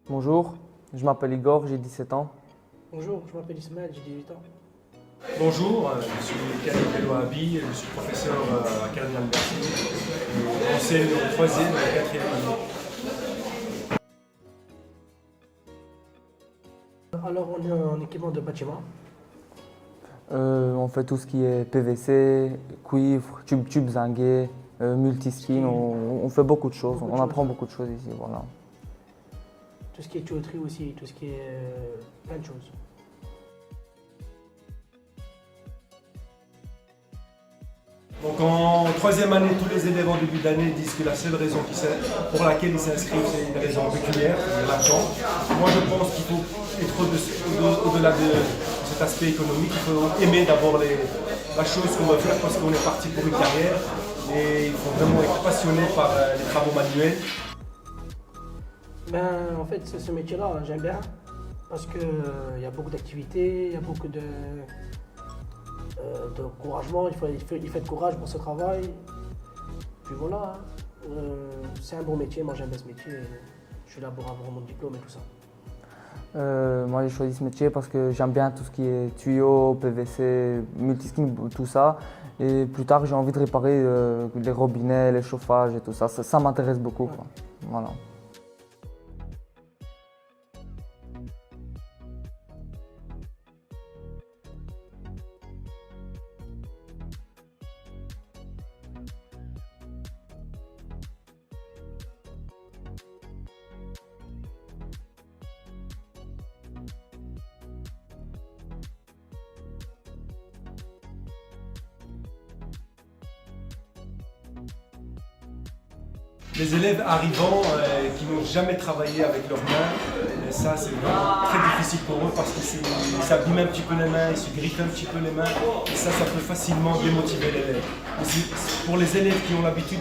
Bonjour, je m'appelle Igor, j'ai 17 ans. Bonjour, je m'appelle Ismaël, j'ai 18 ans. Bonjour, je suis Karim Belouabi, je suis professeur à Cardinal Bercy. J'enseigne au 3e et 4e année. Alors, on est en équipement de bâtiment. On fait tout ce qui est PVC, cuivre, tube zingué, multiskin, on fait beaucoup de choses, on apprend beaucoup de choses ici, voilà. Tout ce qui est tuyauterie aussi, tout ce qui est plein de choses. Donc en 3e année, tous les élèves en début d'année disent que la seule raison pour laquelle ils s'inscrivent, c'est une raison pécuniaire, c'est-à-dire l'argent. Moi je pense qu'il faut être au-delà de cet aspect économique, il faut aimer d'abord la chose qu'on veut faire parce qu'on est parti pour une carrière et il faut vraiment être passionné par les travaux manuels. Ben, en fait, ce métier-là, j'aime bien parce qu'il y a beaucoup d'activités, il y a beaucoup d'encouragement, il faut de courage pour ce travail. Puis voilà, c'est un bon métier, moi j'aime bien ce métier, je suis là pour avoir mon diplôme et tout ça. Moi j'ai choisi ce métier parce que j'aime bien tout ce qui est tuyaux, PVC, multiskin, tout ça. Et plus tard j'ai envie de réparer les robinets, les chauffages et tout ça, ça m'intéresse beaucoup, Ouais. quoi. Voilà. Les élèves arrivant qui n'ont jamais travaillé avec leurs mains, ça c'est vraiment très difficile pour eux parce qu'ils s'abîment un petit peu les mains, ils se griffent un petit peu les mains et ça peut facilement démotiver l'élève. Pour les élèves qui ont l'habitude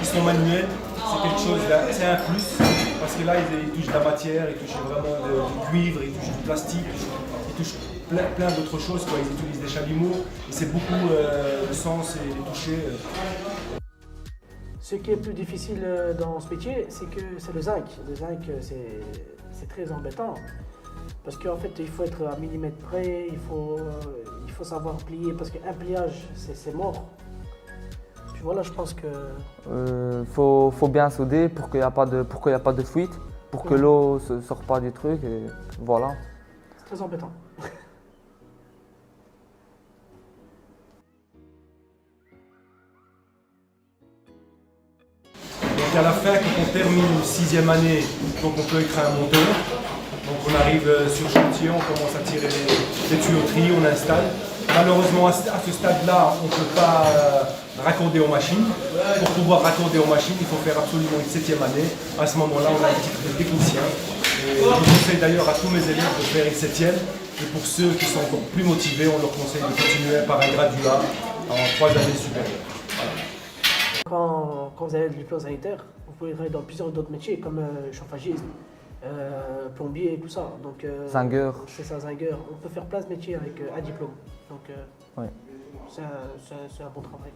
qui sont manuels, c'est quelque chose, c'est un plus parce que là ils touchent de la matière, ils touchent vraiment du cuivre, ils touchent du plastique, ils touchent plein d'autres choses, quoi. Ils utilisent des chalumeaux et c'est beaucoup de sens et de toucher. Ce qui est plus difficile dans ce métier, c'est que c'est le zinc. Le zinc, c'est très embêtant. Parce qu'en fait, il faut être à millimètre près, il faut savoir plier, parce qu'un pliage, c'est mort. Puis voilà, je pense que... Faut bien souder pour qu'il n'y ait pas de fuite, pour que l'eau ne sorte pas du truc, et voilà. c'est très embêtant. Donc à la fin, quand on termine une 6e année, donc on peut écrire un monteur. Donc on arrive sur chantier, on commence à tirer les tuyauteries, on installe. Malheureusement à ce stade-là, on ne peut pas raccorder aux machines. Pour pouvoir raccorder aux machines, il faut faire absolument une 7e année. À ce moment-là, on a le titre de technicien. Et je conseille d'ailleurs à tous mes élèves de faire une 7e. Et pour ceux qui sont encore plus motivés, on leur conseille de continuer par un graduat en 3 années supérieures. Voilà. Quand vous avez le diplôme sanitaire, vous pouvez travailler dans plusieurs d'autres métiers, comme chauffagiste, plombier et tout ça. Donc, Zingueur. c'est ça, zingueur. On peut faire plein de métiers avec un diplôme. Donc, Ouais. c'est un bon travail.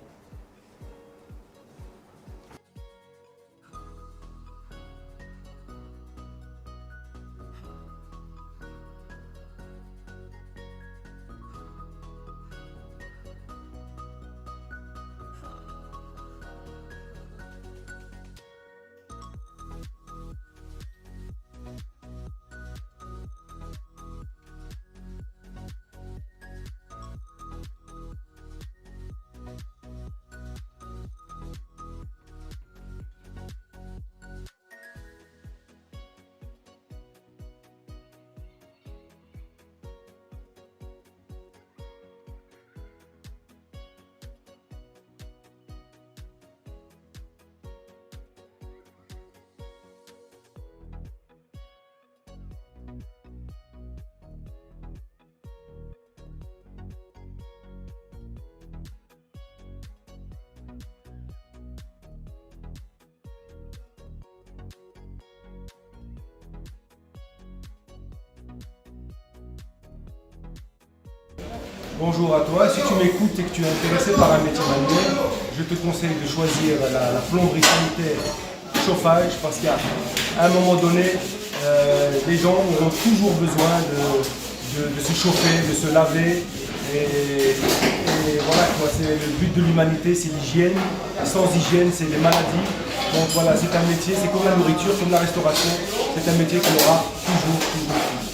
Bonjour à toi, si tu m'écoutes et que tu es intéressé par un métier manuel, je te conseille de choisir la plomberie sanitaire chauffage parce qu'à un moment donné, les dents auront toujours besoin de se chauffer, de se laver. Et voilà, c'est le but de l'humanité, c'est l'hygiène. Sans hygiène, c'est des maladies. Donc voilà, c'est un métier, c'est comme la nourriture, comme la restauration. C'est un métier qu'on aura toujours.